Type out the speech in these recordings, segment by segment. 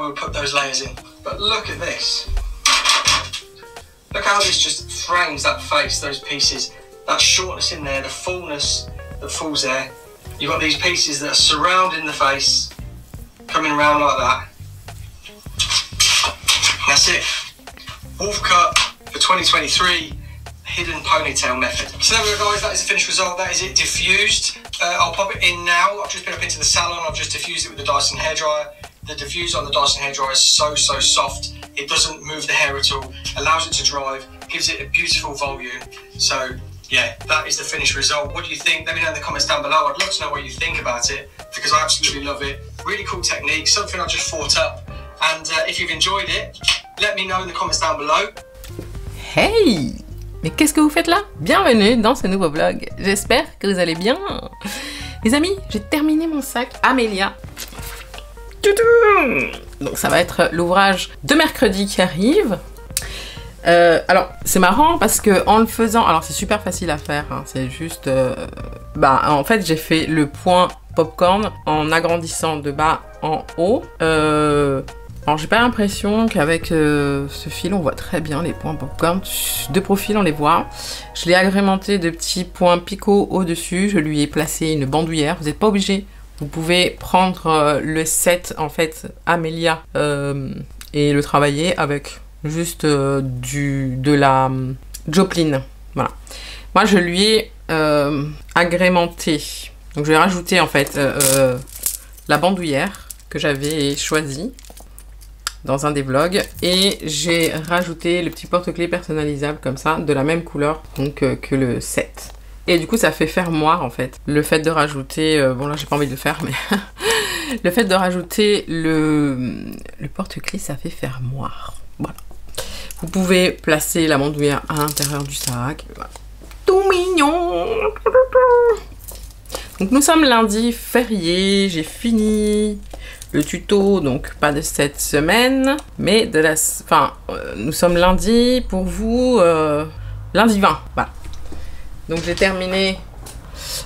we'll put those layers in. But look at this. Look how this just frames that face, those pieces. That shortness in there, the fullness that falls there. You've got these pieces that are surrounding the face, coming around like that. That's it. Wolf cut for 2023, hidden ponytail method. So there we go, guys, that is the finished result. That is it diffused. I'll pop it in now. I've just been up into the salon. I've just diffused it with the Dyson hairdryer. The diffuser on the Dyson hairdryer is so soft. It doesn't move the hair at all. Allows it to drive, gives it a beautiful volume. So yeah, that is the finished result. What do you think? Let me know in the comments down below. I'd love to know what you think about it because I absolutely love it. Really cool technique, something I just thought up. And if you've enjoyed it, let me know in the comments down below. Hey! Mais qu'est-ce que vous faites là? Bienvenue dans ce nouveau vlog. J'espère que vous allez bien. Les amis, j'ai terminé mon sac Amelia. Donc ça va être l'ouvrage de mercredi qui arrive. Alors c'est marrant parce que en le faisant, alors c'est super facile à faire, hein, c'est juste, en fait j'ai fait le point popcorn en agrandissant de bas en haut. Alors j'ai pas l'impression qu'avec ce fil on voit très bien les points popcorn. De profil on les voit. Je l'ai agrémenté de petits points picots au dessus. Je lui ai placé une bandoulière. Vous n'êtes pas obligé. Vous pouvez prendre le set en fait Amelia et le travailler avec juste de la Joplin. Voilà. Moi je lui ai agrémenté. Donc je vais rajouter en fait la bandoulière que j'avais choisie dans un des vlogs et j'ai rajouté le petit porte-clés personnalisable comme ça de la même couleur donc que le set. Et du coup ça fait fermoir en fait. Le fait de rajouter, bon là j'ai pas envie de le faire mais le fait de rajouter le porte-clés ça fait fermoir. Voilà. Vous pouvez placer la bandoulière à l'intérieur du sac. Voilà. Tout mignon. Donc nous sommes lundi férié, j'ai fini le tuto, donc pas de cette semaine, mais de la... Enfin, nous sommes lundi, pour vous, lundi 20, voilà. Donc j'ai terminé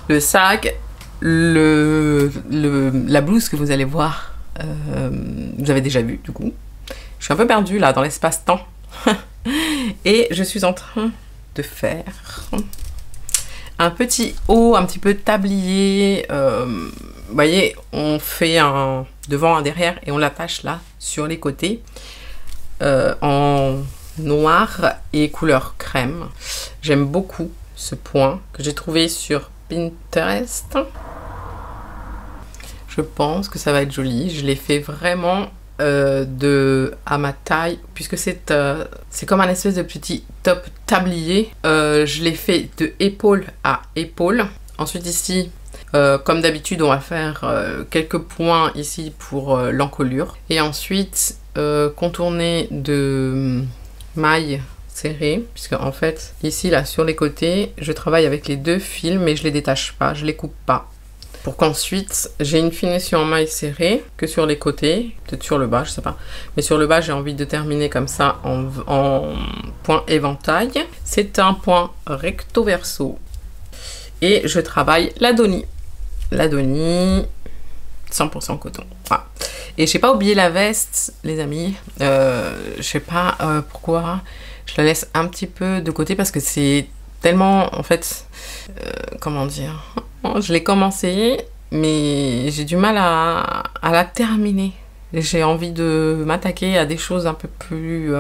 le sac, la blouse que vous allez voir, vous avez déjà vu du coup. Je suis un peu perdue là dans l'espace-temps. Et je suis en train de faire un petit haut, un petit peu tablier. Vous voyez, on fait un devant, un derrière et on l'attache là sur les côtés en noir et couleur crème. J'aime beaucoup ce point que j'ai trouvé sur Pinterest. Je pense que ça va être joli. Je l'ai fait vraiment à ma taille puisque c'est comme un espèce de petit top tablier. Je l'ai fait de épaule à épaule. Ensuite ici, comme d'habitude, on va faire quelques points ici pour l'encolure. Et ensuite, contourner de mailles serrées. Puisque en fait, ici, là, sur les côtés, je travaille avec les deux fils, mais je les détache pas, je les coupe pas. Pour qu'ensuite, j'ai une finition en mailles serrées que sur les côtés. Peut-être sur le bas, je sais pas. Mais sur le bas, j'ai envie de terminer comme ça en point éventail. C'est un point recto verso. Et je travaille l'Adoni. L'Adoni 100% coton. Voilà. Et j'ai pas oublié la veste, les amis. Je sais pas pourquoi. Je la laisse un petit peu de côté parce que c'est tellement, en fait, comment dire. Je l'ai commencé, mais j'ai du mal à la terminer. J'ai envie de m'attaquer à des choses un peu plus...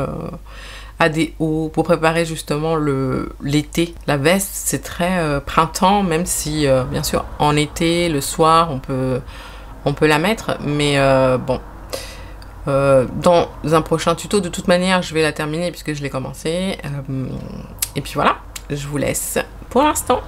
à des hauts pour préparer justement l'été. La veste c'est très printemps, même si bien sûr en été le soir on peut la mettre, mais bon dans un prochain tuto de toute manière je vais la terminer puisque je l'ai commencé et puis voilà, je vous laisse pour l'instant.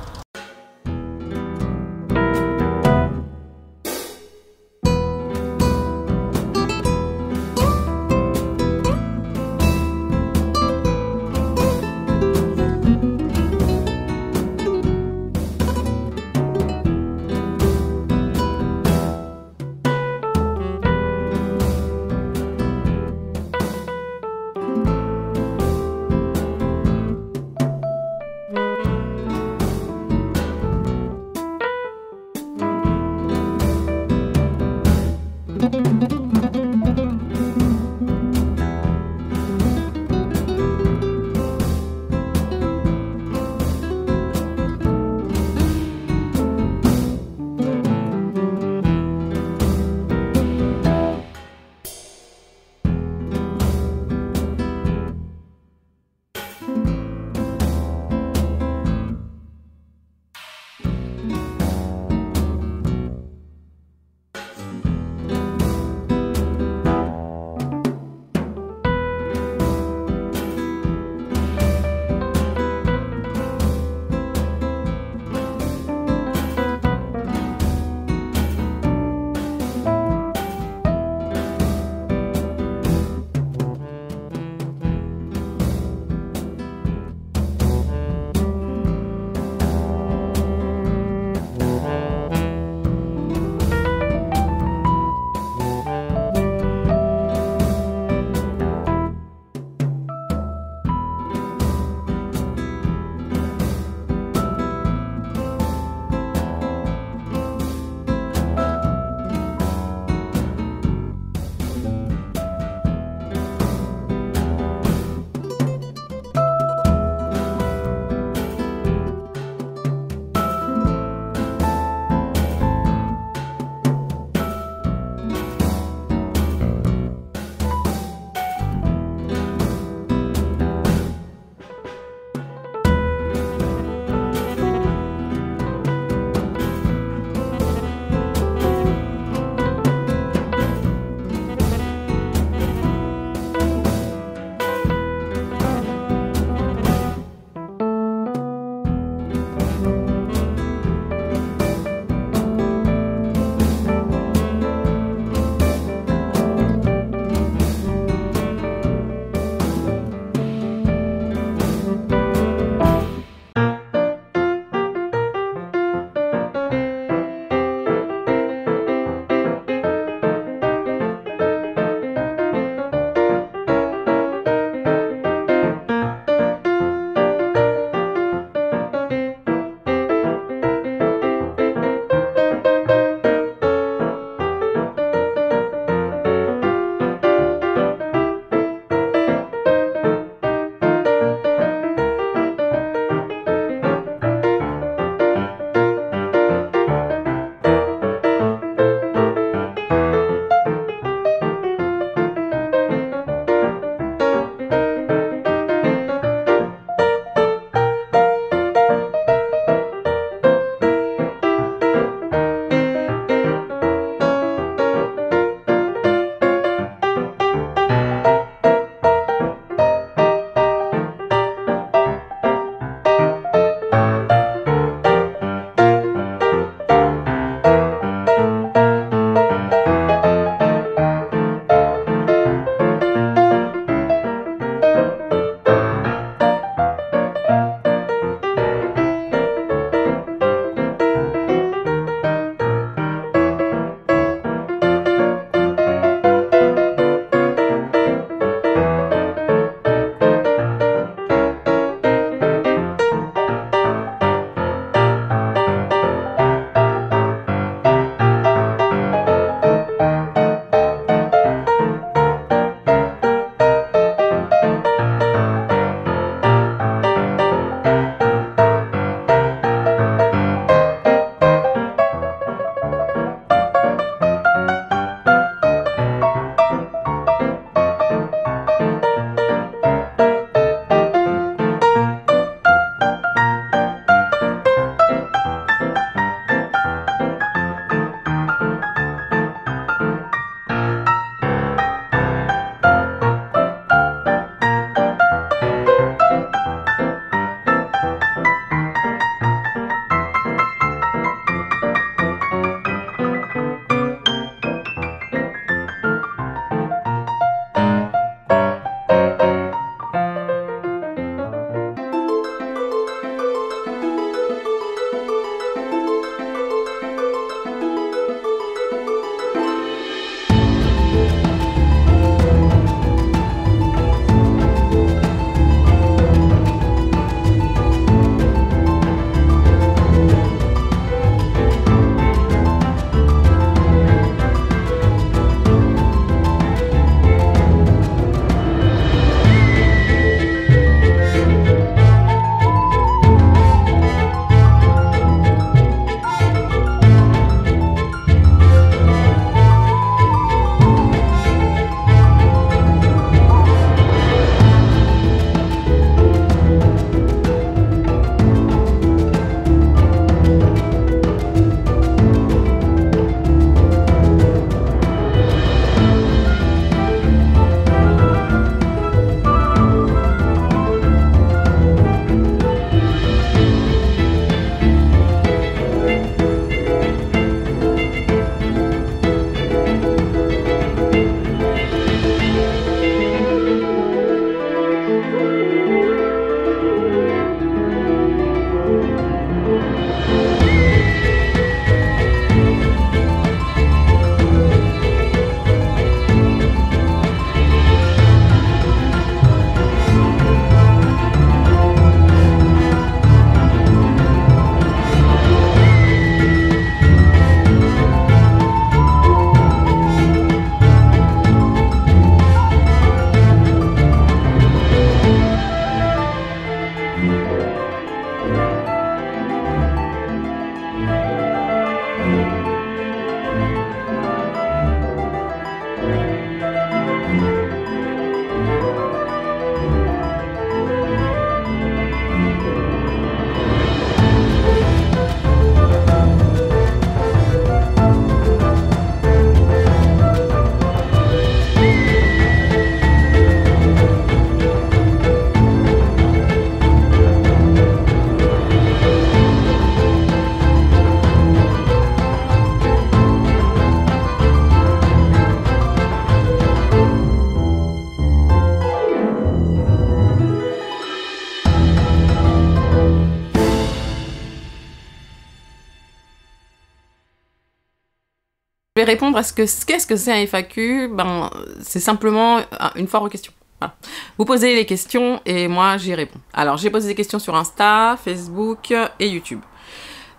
Je vais répondre à qu'est-ce que c'est un FAQ. Ben, c'est simplement une foire aux questions. Voilà. Vous posez les questions et moi j'y réponds. Alors j'ai posé des questions sur Insta, Facebook et YouTube.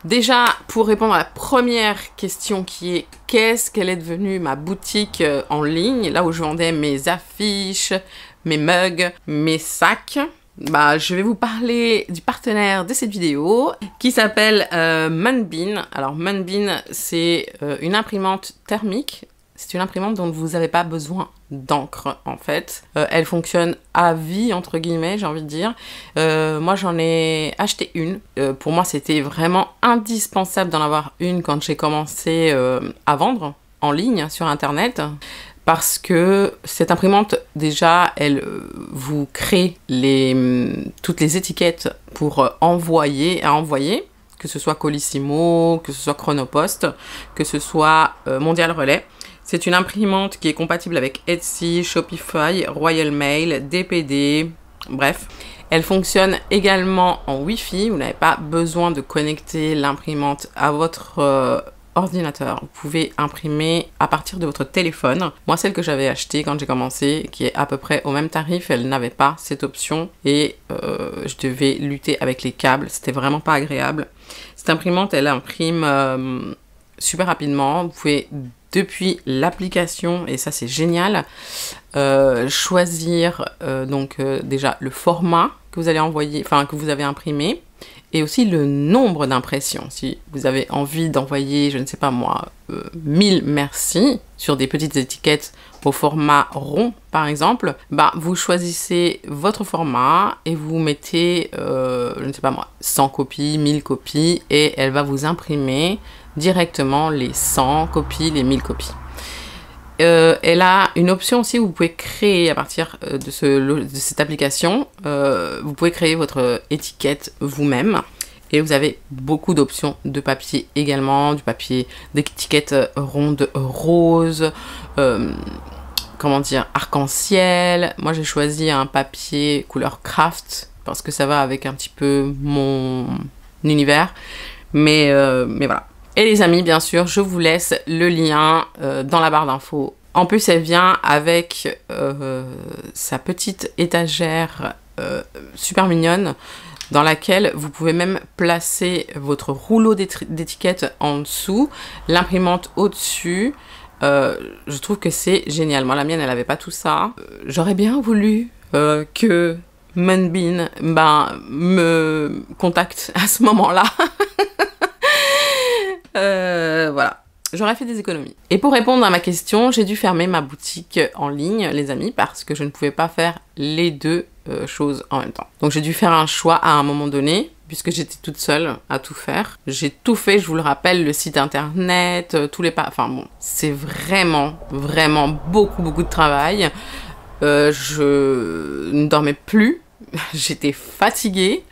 Déjà, pour répondre à la première question qui est qu'est-ce qu'elle est devenue ma boutique en ligne, là où je vendais mes affiches, mes mugs, mes sacs. Bah, je vais vous parler du partenaire de cette vidéo qui s'appelle Munbean. Alors Munbean, c'est une imprimante thermique. C'est une imprimante dont vous n'avez pas besoin d'encre en fait. Elle fonctionne à vie entre guillemets, j'ai envie de dire. Moi j'en ai acheté une. Pour moi c'était vraiment indispensable d'en avoir une quand j'ai commencé à vendre en ligne sur internet. Parce que cette imprimante, déjà, elle vous crée toutes les étiquettes pour envoyer, que ce soit Colissimo, que ce soit Chronopost, que ce soit Mondial Relais. C'est une imprimante qui est compatible avec Etsy, Shopify, Royal Mail, DPD, bref. Elle fonctionne également en Wi-Fi, vous n'avez pas besoin de connecter l'imprimante à votre ordinateur. Vous pouvez imprimer à partir de votre téléphone. Moi, celle que j'avais achetée quand j'ai commencé, qui est à peu près au même tarif, elle n'avait pas cette option et je devais lutter avec les câbles. C'était vraiment pas agréable. Cette imprimante, elle imprime super rapidement. Vous pouvez depuis l'application, et ça c'est génial, choisir déjà le format que vous allez envoyer, enfin que vous avez imprimé, et aussi le nombre d'impressions. Si vous avez envie d'envoyer, je ne sais pas moi, 1000 merci sur des petites étiquettes au format rond par exemple, bah, vous choisissez votre format et vous mettez, je ne sais pas moi, 100 copies, 1000 copies, et elle va vous imprimer directement les 100 copies, les 1000 copies. Elle a une option aussi où vous pouvez créer à partir de cette application, vous pouvez créer votre étiquette vous-même et vous avez beaucoup d'options de papier également, du papier d'étiquette ronde rose, comment dire, arc-en-ciel. Moi j'ai choisi un papier couleur craft parce que ça va avec un petit peu mon univers, mais voilà. Et les amis, bien sûr, je vous laisse le lien dans la barre d'infos. En plus, elle vient avec sa petite étagère super mignonne dans laquelle vous pouvez même placer votre rouleau d'étiquettes en dessous, l'imprimante au-dessus. Je trouve que c'est génial. Moi, la mienne, elle n'avait pas tout ça. J'aurais bien voulu que Munbean me contacte à ce moment-là. Voilà, j'aurais fait des économies. Et pour répondre à ma question, j'ai dû fermer ma boutique en ligne, les amis, parce que je ne pouvais pas faire les deux choses en même temps. Donc j'ai dû faire un choix à un moment donné, puisque j'étais toute seule à tout faire. J'ai tout fait, je vous le rappelle, le site internet, tous les pas... Enfin bon, c'est vraiment beaucoup de travail. Je ne dormais plus, j'étais fatiguée.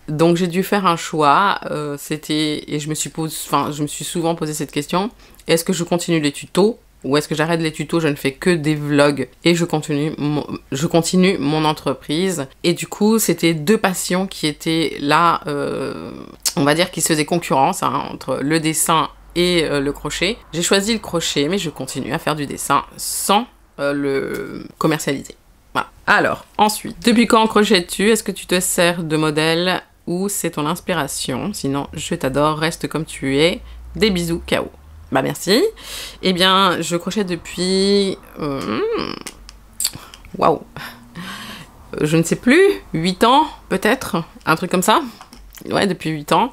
Donc j'ai dû faire un choix, et je me suis souvent posé cette question, est-ce que je continue les tutos ou est-ce que j'arrête les tutos, je ne fais que des vlogs et je continue mon entreprise? Et du coup c'était deux passions qui étaient là, on va dire qui se faisaient concurrence entre le dessin et le crochet. J'ai choisi le crochet mais je continue à faire du dessin sans le commercialiser. Voilà. Alors, ensuite, depuis quand crochettes-tu? Est-ce que tu te sers de modèle ou c'est ton inspiration? Sinon, je t'adore, reste comme tu es. Des bisous, KO. Bah merci. Eh bien, je crochète depuis... Waouh. Je ne sais plus, 8 ans peut-être, un truc comme ça. Ouais, depuis 8 ans.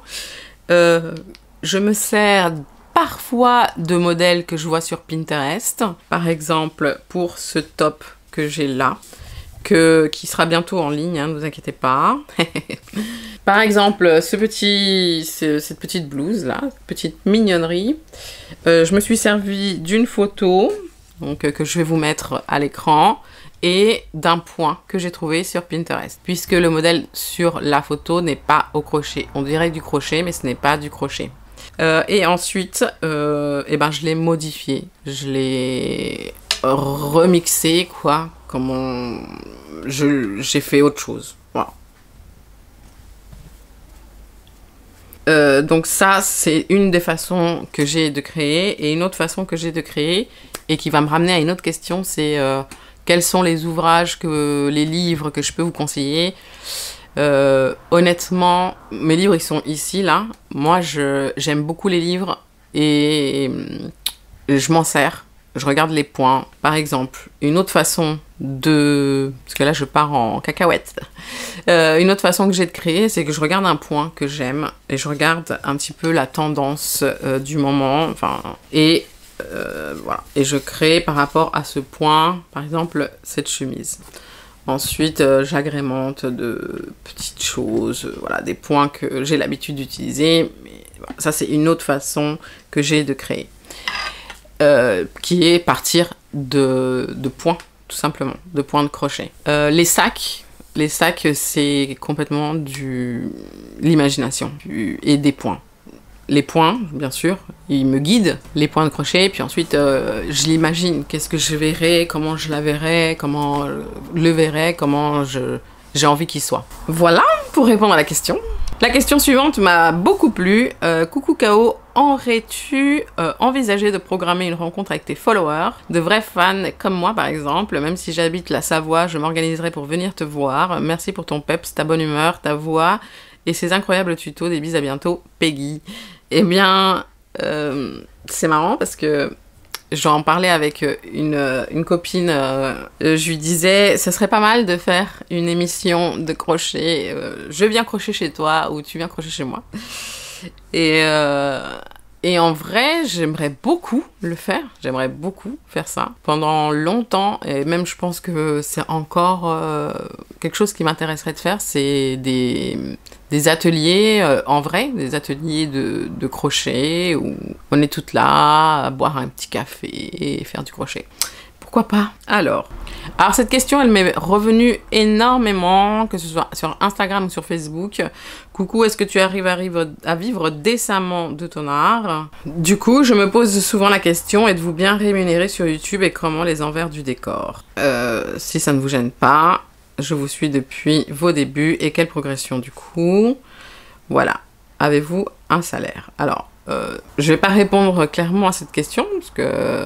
Je me sers parfois de modèles que je vois sur Pinterest. Par exemple, pour ce top que j'ai là, qui sera bientôt en ligne, ne vous inquiétez pas. Par exemple, cette petite blouse là, cette petite mignonnerie, je me suis servi d'une photo donc, que je vais vous mettre à l'écran et d'un point que j'ai trouvé sur Pinterest, puisque le modèle sur la photo n'est pas au crochet. On dirait du crochet, mais ce n'est pas du crochet. Et ensuite, je l'ai modifié, je l'ai remixé, quoi, j'ai fait autre chose. Voilà. Donc ça, c'est une des façons que j'ai de créer. Et une autre façon que j'ai de créer, et qui va me ramener à une autre question, c'est quels sont les ouvrages, les livres que je peux vous conseiller. Honnêtement, mes livres, ils sont ici, là. Moi, j'aime beaucoup les livres et je m'en sers. Je regarde les points. Par exemple, une autre façon parce que là, je pars en cacahuète. Une autre façon que j'ai de créer, c'est que je regarde un point que j'aime et je regarde un petit peu la tendance du moment. Enfin, et voilà. Et je crée par rapport à ce point, par exemple, cette chemise. Ensuite, j'agrémente de petites choses, voilà, des points que j'ai l'habitude d'utiliser. Mais voilà, ça, c'est une autre façon que j'ai de créer. Qui est partir de points, tout simplement, de points de crochet. Les sacs, c'est complètement l'imagination et des points. Les points, bien sûr, ils me guident, les points de crochet, puis ensuite, je l'imagine. Qu'est-ce que je verrai, comment je la verrai, comment le verrai, comment j'ai envie qu'il soit. Voilà pour répondre à la question. La question suivante m'a beaucoup plu. Coucou Kao, aurais-tu envisagé de programmer une rencontre avec tes followers, de vrais fans comme moi par exemple? Même si j'habite la Savoie, je m'organiserai pour venir te voir. Merci pour ton peps, ta bonne humeur, ta voix et ces incroyables tutos. Des bises, à bientôt, Peggy. Eh bien, c'est marrant parce que j'en parlais avec une copine, je lui disais, ça serait pas mal de faire une émission de crochet, je viens crocher chez toi ou tu viens crocher chez moi. Et en vrai, j'aimerais beaucoup le faire, j'aimerais beaucoup faire ça pendant longtemps, et même je pense que c'est encore quelque chose qui m'intéresserait de faire, c'est des ateliers en vrai, des ateliers de crochet où on est toutes là à boire un petit café et faire du crochet. Pourquoi pas? Alors cette question, elle m'est revenue énormément, que ce soit sur Instagram ou sur Facebook. Coucou, est-ce que tu arrives à vivre décemment de ton art? Du coup, je me pose souvent la question, êtes-vous bien rémunéré sur YouTube et comment les envers du décor? Si ça ne vous gêne pas, je vous suis depuis vos débuts et quelle progression du coup? Voilà, avez-vous un salaire? Alors, je vais pas répondre clairement à cette question parce que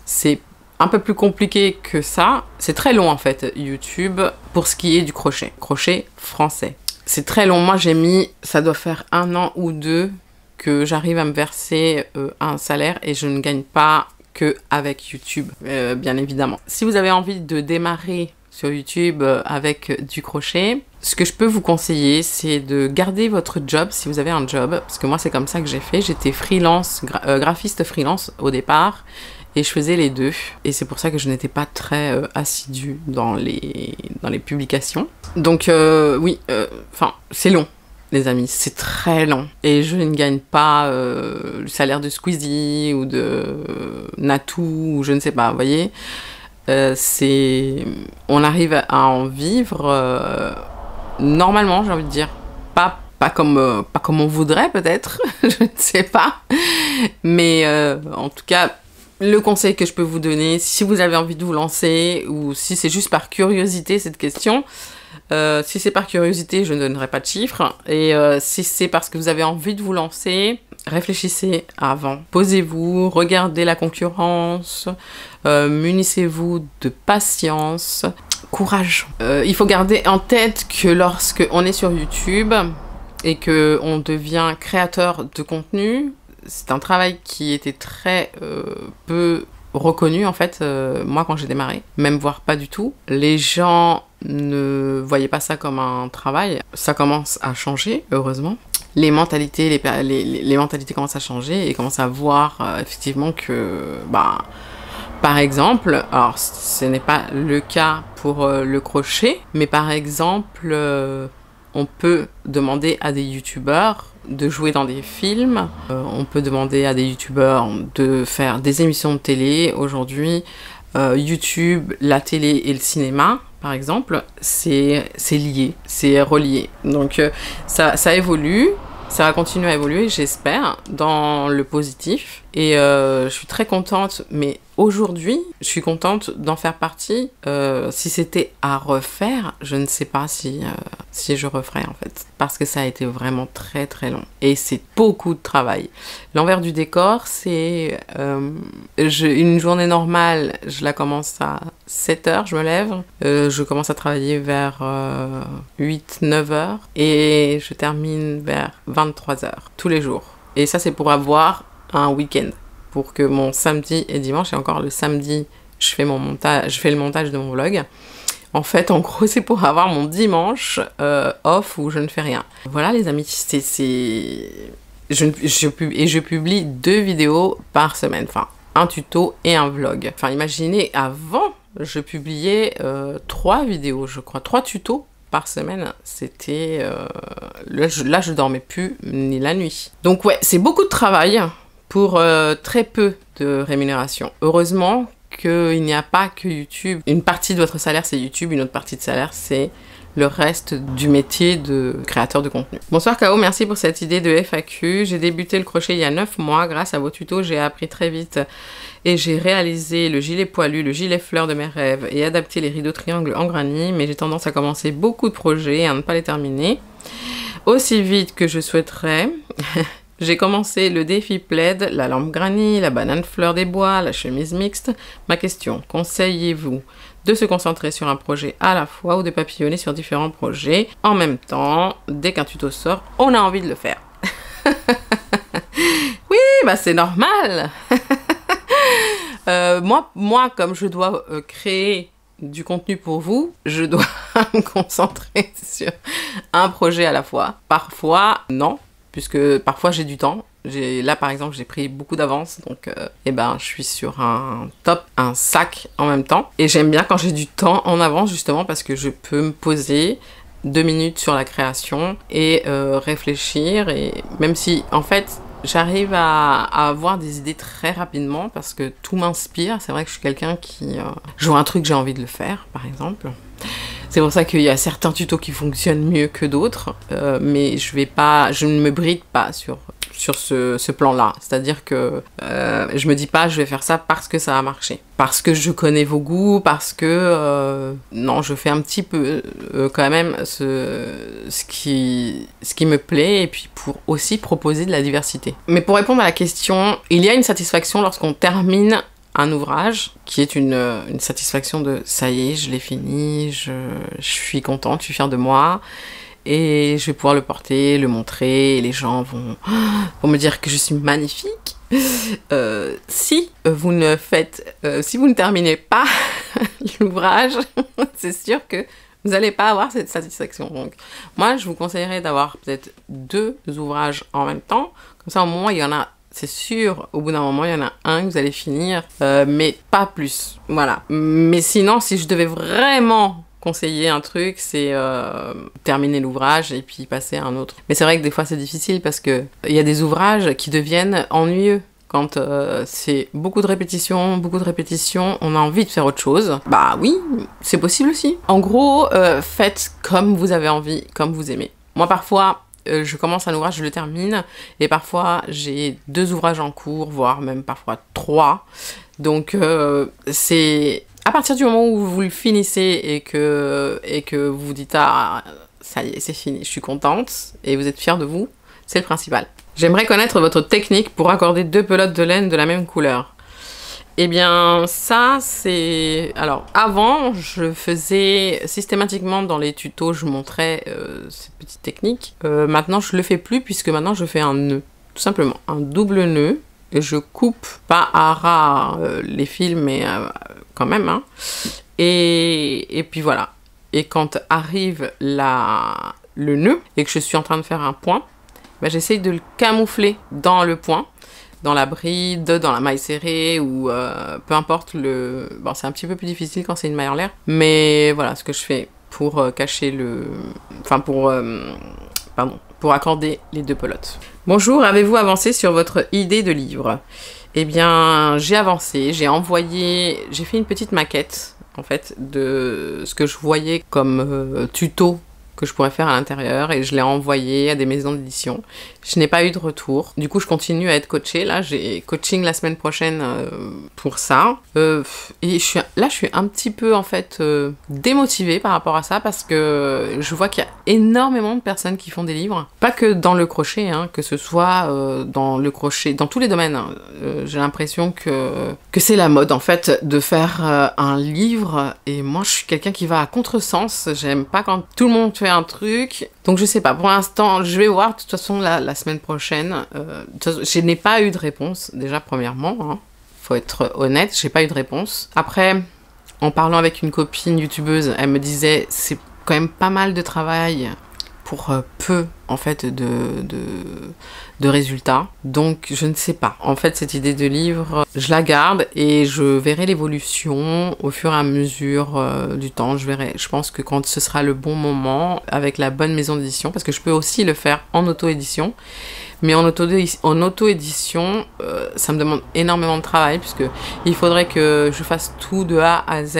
c'est un peu plus compliqué que ça. C'est très long en fait, YouTube, pour ce qui est du crochet. Crochet français. C'est très long. Moi, j'ai mis, ça doit faire 1 an ou 2 que j'arrive à me verser un salaire et je ne gagne pas que avec YouTube, bien évidemment. Si vous avez envie de démarrer sur YouTube avec du crochet, ce que je peux vous conseiller, c'est de garder votre job si vous avez un job, parce que moi, c'est comme ça que j'ai fait. J'étais freelance, graphiste freelance au départ, et je faisais les deux. Et c'est pour ça que je n'étais pas très assidue dans les publications. Donc oui, c'est long, les amis, c'est très long. Et je ne gagne pas le salaire de Squeezie ou de Natou, ou je ne sais pas, vous voyez. On arrive à en vivre normalement, j'ai envie de dire. Pas comme on voudrait peut-être, je ne sais pas. Mais en tout cas, le conseil que je peux vous donner, si vous avez envie de vous lancer, ou si c'est juste par curiosité cette question, si c'est par curiosité, je ne donnerai pas de chiffres. Et si c'est parce que vous avez envie de vous lancer, réfléchissez avant. Posez-vous, regardez la concurrence, munissez-vous de patience, courage. Il faut garder en tête que lorsque on est sur YouTube et que on devient créateur de contenu, c'est un travail qui était très peu reconnu en fait, moi quand j'ai démarré, même voire pas du tout. Les gens ne voyaient pas ça comme un travail. Ça commence à changer, heureusement. Les mentalités, les mentalités commencent à changer et commencent à voir effectivement que, par exemple, alors ce n'est pas le cas pour le crochet, mais par exemple, on peut demander à des youtubeurs de jouer dans des films, on peut demander à des youtubeurs de faire des émissions de télé. Aujourd'hui, YouTube, la télé et le cinéma, par exemple, c'est lié, c'est relié. Donc ça évolue, ça va continuer à évoluer, j'espère, dans le positif. Et je suis très contente, mais aujourd'hui, je suis contente d'en faire partie. Si c'était à refaire, je ne sais pas si je referais en fait. Parce que ça a été vraiment très très long. Et c'est beaucoup de travail. L'envers du décor, c'est une journée normale, je la commence à 7h, je me lève. Je commence à travailler vers 8-9h et je termine vers 23h tous les jours. Et ça, c'est pour avoir un week-end, pour que mon samedi et dimanche, et encore le samedi, je fais le montage de mon vlog. En fait, en gros, c'est pour avoir mon dimanche off où je ne fais rien. Voilà les amis, je publie 2 vidéos par semaine, enfin un tuto et un vlog. Enfin imaginez, avant, je publiais 3 vidéos, je crois, 3 tutos par semaine. C'était... là, je dormais plus ni la nuit. Donc ouais, c'est beaucoup de travail pour très peu de rémunération. Heureusement qu'il n'y a pas que YouTube. Une partie de votre salaire, c'est YouTube. Une autre partie de salaire, c'est le reste du métier de créateur de contenu. Bonsoir Kao, merci pour cette idée de FAQ. J'ai débuté le crochet il y a 9 mois. Grâce à vos tutos, j'ai appris très vite et j'ai réalisé le gilet poilu, le gilet fleur de mes rêves et adapté les rideaux triangles en granny, mais j'ai tendance à commencer beaucoup de projets et à ne pas les terminer aussi vite que je souhaiterais. J'ai commencé le défi plaid, la lampe granny, la banane fleur des bois, la chemise mixte. Ma question, conseillez-vous de se concentrer sur un projet à la fois ou de papillonner sur différents projets en même temps? Dès qu'un tuto sort, on a envie de le faire. Oui, bah c'est normal. Moi, comme je dois créer du contenu pour vous, je dois me concentrer sur un projet à la fois. Parfois, non. Puisque parfois j'ai du temps. Là par exemple j'ai pris beaucoup d'avance, donc je suis sur un sac en même temps. Et j'aime bien quand j'ai du temps en avance justement parce que je peux me poser 2 minutes sur la création et réfléchir. Et même si en fait j'arrive à avoir des idées très rapidement parce que tout m'inspire. C'est vrai que je suis quelqu'un qui... je vois un truc, j'ai envie de le faire par exemple. C'est pour ça qu'il y a certains tutos qui fonctionnent mieux que d'autres, mais je ne me bride pas sur ce plan-là. C'est-à-dire que je me dis pas je vais faire ça parce que ça a marché. Parce que je connais vos goûts, parce que non, je fais un petit peu quand même ce qui me plaît et puis pour aussi proposer de la diversité. Mais pour répondre à la question, il y a une satisfaction lorsqu'on termine un ouvrage qui est une satisfaction de ça y est, je l'ai fini, je suis contente, je suis fière de moi et je vais pouvoir le porter, le montrer et les gens vont me dire que je suis magnifique. Si vous ne terminez pas l'ouvrage, c'est sûr que vous n'allez pas avoir cette satisfaction. Donc moi je vous conseillerais d'avoir peut-être 2 ouvrages en même temps, comme ça au moins il y en a. C'est sûr, au bout d'un moment, il y en a un que vous allez finir, mais pas plus. Voilà. Mais sinon, si je devais vraiment conseiller un truc, c'est terminer l'ouvrage et puis passer à un autre. Mais c'est vrai que des fois, c'est difficile parce que il y a des ouvrages qui deviennent ennuyeux. Quand c'est beaucoup de répétitions, on a envie de faire autre chose. Bah oui, c'est possible aussi. En gros, faites comme vous avez envie, comme vous aimez. Moi, parfois... je commence un ouvrage, je le termine, et parfois j'ai 2 ouvrages en cours, voire même parfois 3. Donc c'est à partir du moment où vous le finissez et que vous vous dites ah ça y est c'est fini, je suis contente et vous êtes fiers de vous, c'est le principal. J'aimerais connaître votre technique pour accorder 2 pelotes de laine de la même couleur. Eh bien, ça, c'est... Alors, avant, je faisais systématiquement dans les tutos, je montrais cette petite technique. Maintenant, je le fais plus puisque maintenant, je fais un nœud. Tout simplement, un double nœud. Et je coupe, pas à ras les fils, mais quand même. Hein. Et puis voilà. Et quand arrive le nœud et que je suis en train de faire un point, ben, j'essaye de le camoufler dans le point. Dans la bride, dans la maille serrée ou peu importe le... Bon, c'est un petit peu plus difficile quand c'est une maille en l'air. Mais voilà ce que je fais pour cacher le... Enfin, pour accorder les 2 pelotes. Bonjour, avez-vous avancé sur votre idée de livre? Eh bien, j'ai avancé, j'ai fait une petite maquette, en fait, de ce que je voyais comme tuto que je pourrais faire à l'intérieur et je l'ai envoyé à des maisons d'édition. Je n'ai pas eu de retour. Du coup, je continue à être coachée. Là, j'ai coaching la semaine prochaine pour ça. Et je suis un petit peu, en fait, démotivée par rapport à ça parce que je vois qu'il y a énormément de personnes qui font des livres. Pas que dans le crochet, hein, que ce soit dans le crochet, dans tous les domaines. Hein. J'ai l'impression que c'est la mode, en fait, de faire un livre. Et moi, je suis quelqu'un qui va à contresens. J'aime pas quand tout le monde fait un truc. Donc, je sais pas. Pour l'instant, je vais voir. De toute façon, la semaine prochaine, je n'ai pas eu de réponse, déjà, premièrement. Hein. Faut être honnête, j'ai pas eu de réponse. Après, en parlant avec une copine youtubeuse, elle me disait c'est quand même pas mal de travail pour peu, en fait, de résultats. Donc, je ne sais pas. En fait, cette idée de livre, je la garde et je verrai l'évolution au fur et à mesure du temps. Je verrai. Je pense que quand ce sera le bon moment, avec la bonne maison d'édition, parce que je peux aussi le faire en auto-édition. Mais en auto-édition, ça me demande énormément de travail puisque il faudrait que je fasse tout de A à Z,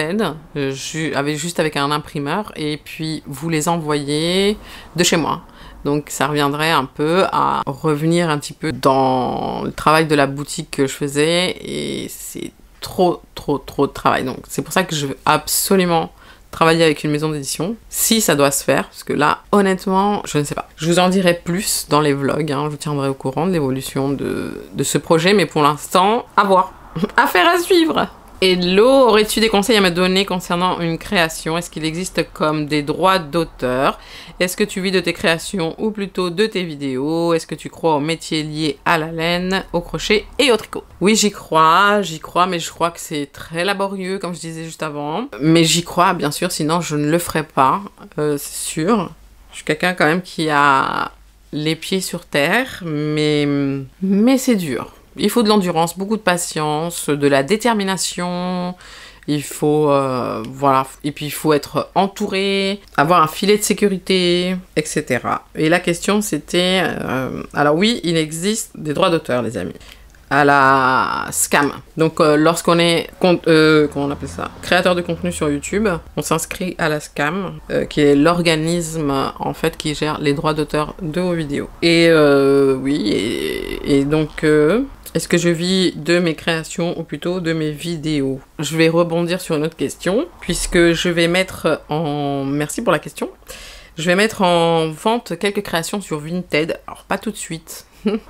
juste avec un imprimeur et puis vous les envoyer de chez moi. Donc ça reviendrait un peu à revenir un petit peu dans le travail de la boutique que je faisais et c'est trop de travail. Donc c'est pour ça que je veux absolument travailler avec une maison d'édition, si ça doit se faire, parce que là, honnêtement, je ne sais pas. Je vous en dirai plus dans les vlogs, hein, je vous tiendrai au courant de l'évolution de ce projet, mais pour l'instant, à voir. Affaire à suivre. Hello, aurais-tu des conseils à me donner concernant une création? Est-ce qu'il existe comme des droits d'auteur? Est-ce que tu vis de tes créations ou plutôt de tes vidéos? Est-ce que tu crois aux métiers liés à la laine, au crochet et au tricot? Oui, j'y crois, mais je crois que c'est très laborieux, comme je disais juste avant. Mais j'y crois, bien sûr, sinon je ne le ferai pas, c'est sûr. Je suis quelqu'un quand même qui a les pieds sur terre, mais c'est dur. Il faut de l'endurance, beaucoup de patience, de la détermination, il faut, voilà, et puis il faut être entouré, avoir un filet de sécurité, etc. Et la question c'était, alors oui, il existe des droits d'auteur, les amis, à la SCAM. Donc lorsqu'on est, comment on appelle ça, créateur de contenu sur YouTube, on s'inscrit à la SCAM, qui est l'organisme en fait qui gère les droits d'auteur de vos vidéos. Et oui, et donc... est-ce que je vis de mes créations ou plutôt de mes vidéos? Je vais rebondir sur une autre question, puisque je vais mettre en... Merci pour la question. Je vais mettre en vente quelques créations sur Vinted. Alors, pas tout de suite.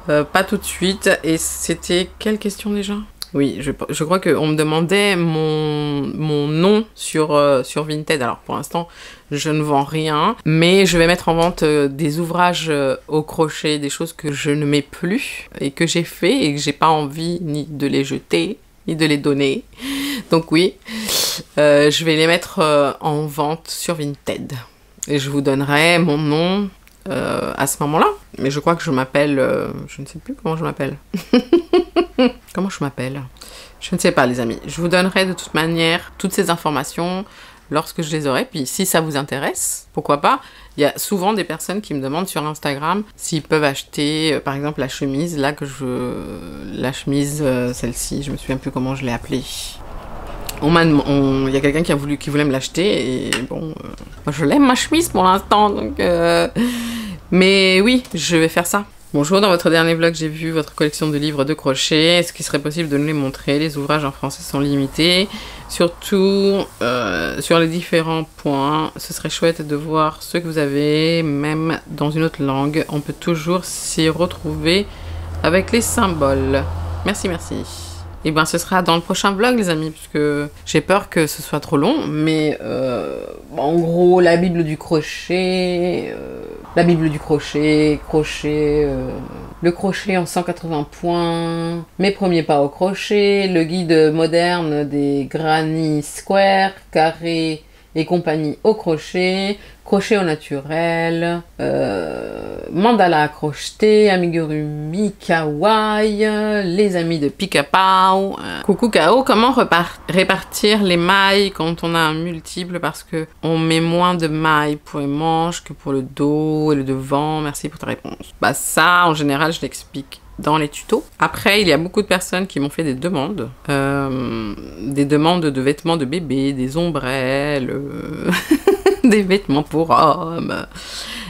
Pas tout de suite. Et c'était... Quelle question déjà? Oui, je crois qu'on me demandait mon nom sur Vinted. Alors pour l'instant, je ne vends rien, mais je vais mettre en vente des ouvrages au crochet, des choses que je ne mets plus et que j'ai fait et que j'ai pas envie ni de les jeter, ni de les donner. Donc oui, je vais les mettre en vente sur Vinted. Et je vous donnerai mon nom à ce moment-là. Mais je crois que je m'appelle... je ne sais plus comment je m'appelle. Comment je m'appelle? Je ne sais pas, les amis. Je vous donnerai de toute manière toutes ces informations lorsque je les aurai. Puis si ça vous intéresse, pourquoi pas. Il y a souvent des personnes qui me demandent sur Instagram s'ils peuvent acheter, par exemple, la chemise. Là, la chemise, celle-ci, je me souviens plus comment je l'ai appelée. Il y a quelqu'un qui voulait me l'acheter. Et bon, moi je l'aime ma chemise pour l'instant. Donc, mais oui, je vais faire ça. Bonjour, dans votre dernier vlog, j'ai vu votre collection de livres de crochet. Est-ce qu'il serait possible de nous les montrer? Les ouvrages en français sont limités. Surtout sur les différents points. Ce serait chouette de voir ce que vous avez, même dans une autre langue. On peut toujours s'y retrouver avec les symboles. Merci, merci. Et bien ce sera dans le prochain vlog, les amis, puisque j'ai peur que ce soit trop long. Mais en gros, la Bible du crochet... le crochet en 180 points, mes premiers pas au crochet, le guide moderne des granny square, carré et compagnie au crochet, crochet au naturel, mandala à crocheter, amigurumi kawaii, les amis de Picapau, coucou Kao, comment répartir les mailles quand on a un multiple parce que on met moins de mailles pour les manches que pour le dos et le devant? Merci pour ta réponse. Bah ça, en général, je l'explique dans les tutos. Après, il y a beaucoup de personnes qui m'ont fait des demandes de vêtements de bébé, des ombrelles, des vêtements pour hommes.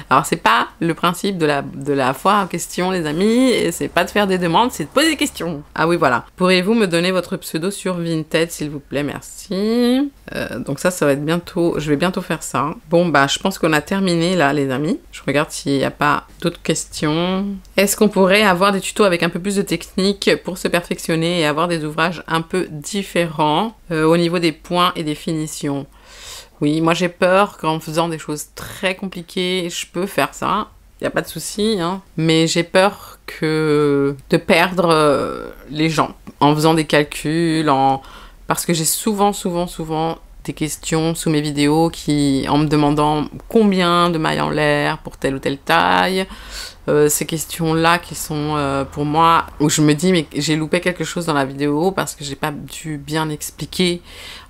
Alors c'est pas le principe de la foire en question les amis, et c'est pas de faire des demandes, c'est de poser des questions. Ah oui voilà, pourriez-vous me donner votre pseudo sur Vinted s'il vous plaît, merci. Donc ça va être bientôt, je vais bientôt faire ça. Bon bah je pense qu'on a terminé là les amis, je regarde s'il n'y a pas d'autres questions. Est-ce qu'on pourrait avoir des tutos avec un peu plus de technique pour se perfectionner et avoir des ouvrages un peu différents au niveau des points et des finitions? Oui, moi j'ai peur qu'en faisant des choses très compliquées, je peux faire ça, il n'y a pas de souci, hein. Mais j'ai peur de perdre les gens en faisant des calculs, parce que j'ai souvent des questions sous mes vidéos en me demandant combien de mailles en l'air pour telle ou telle taille. Ces questions-là qui sont pour moi, où je me dis mais j'ai loupé quelque chose dans la vidéo parce que j'ai pas dû bien expliquer.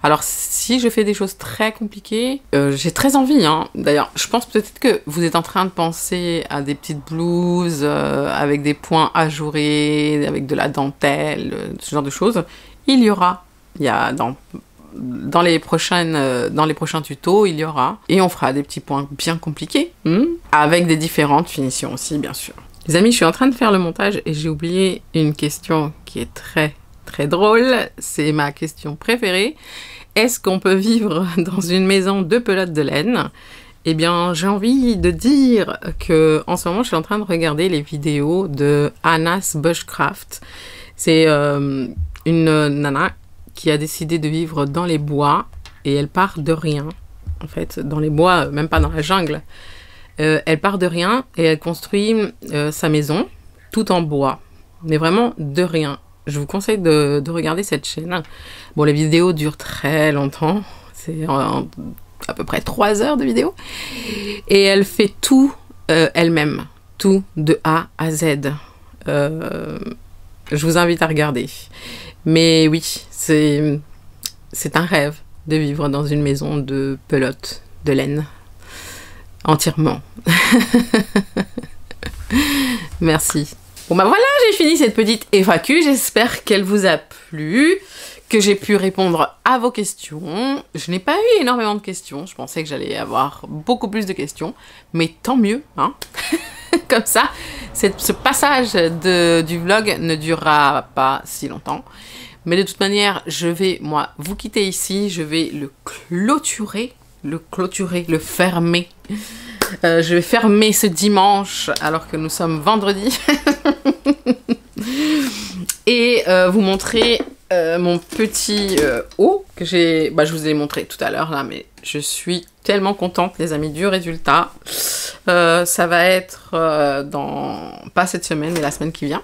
Alors si je fais des choses très compliquées, j'ai très envie, hein. D'ailleurs, je pense peut-être que vous êtes en train de penser à des petites blouses avec des points ajourés, avec de la dentelle, ce genre de choses. Il y a dans les prochains tutos, il y aura. Et on fera des petits points bien compliqués. Avec des différentes finitions aussi, bien sûr. Les amis, je suis en train de faire le montage et j'ai oublié une question qui est très, très drôle. C'est ma question préférée. Est-ce qu'on peut vivre dans une maison de pelote de laine? Eh bien, j'ai envie de dire que en ce moment, je suis en train de regarder les vidéos de Anna's Bushcraft. C'est une nana qui a décidé de vivre dans les bois et elle part de rien, en fait, dans les bois, même pas dans la jungle. Elle part de rien et elle construit sa maison tout en bois, mais vraiment de rien. Je vous conseille de regarder cette chaîne. Bon, les vidéos durent très longtemps, c'est à peu près 3 heures de vidéo, et elle fait tout elle-même, tout de A à Z. Je vous invite à regarder. Mais oui, c'est un rêve de vivre dans une maison de pelote de laine. Entièrement. Merci. Bon bah voilà, j'ai fini cette petite FAQ. J'espère qu'elle vous a plu, que j'ai pu répondre à vos questions. Je n'ai pas eu énormément de questions. Je pensais que j'allais avoir beaucoup plus de questions. Mais tant mieux, hein. Comme ça, ce passage du vlog ne durera pas si longtemps. Mais de toute manière, je vais, moi, vous quitter ici. Je vais le clôturer, le fermer. Je vais fermer ce dimanche alors que nous sommes vendredi. Et vous montrer mon petit haut que j'ai... Bah, je vous ai montré tout à l'heure là, mais je suis tellement contente les amis du résultat. Ça va être pas cette semaine mais la semaine qui vient.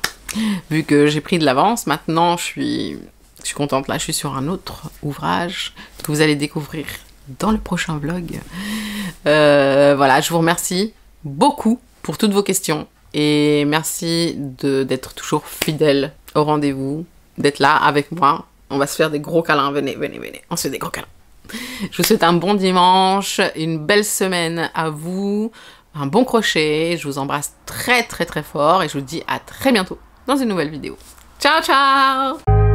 Vu que j'ai pris de l'avance, maintenant je suis contente. Là, je suis sur un autre ouvrage que vous allez découvrir dans le prochain vlog. Voilà, je vous remercie beaucoup pour toutes vos questions. Et merci d'être toujours fidèle au rendez-vous, d'être là avec moi. On va se faire des gros câlins. Venez, venez, venez. On se fait des gros câlins. Je vous souhaite un bon dimanche, une belle semaine à vous, un bon crochet. Je vous embrasse très, très, très fort et je vous dis à très bientôt dans une nouvelle vidéo. Ciao, ciao!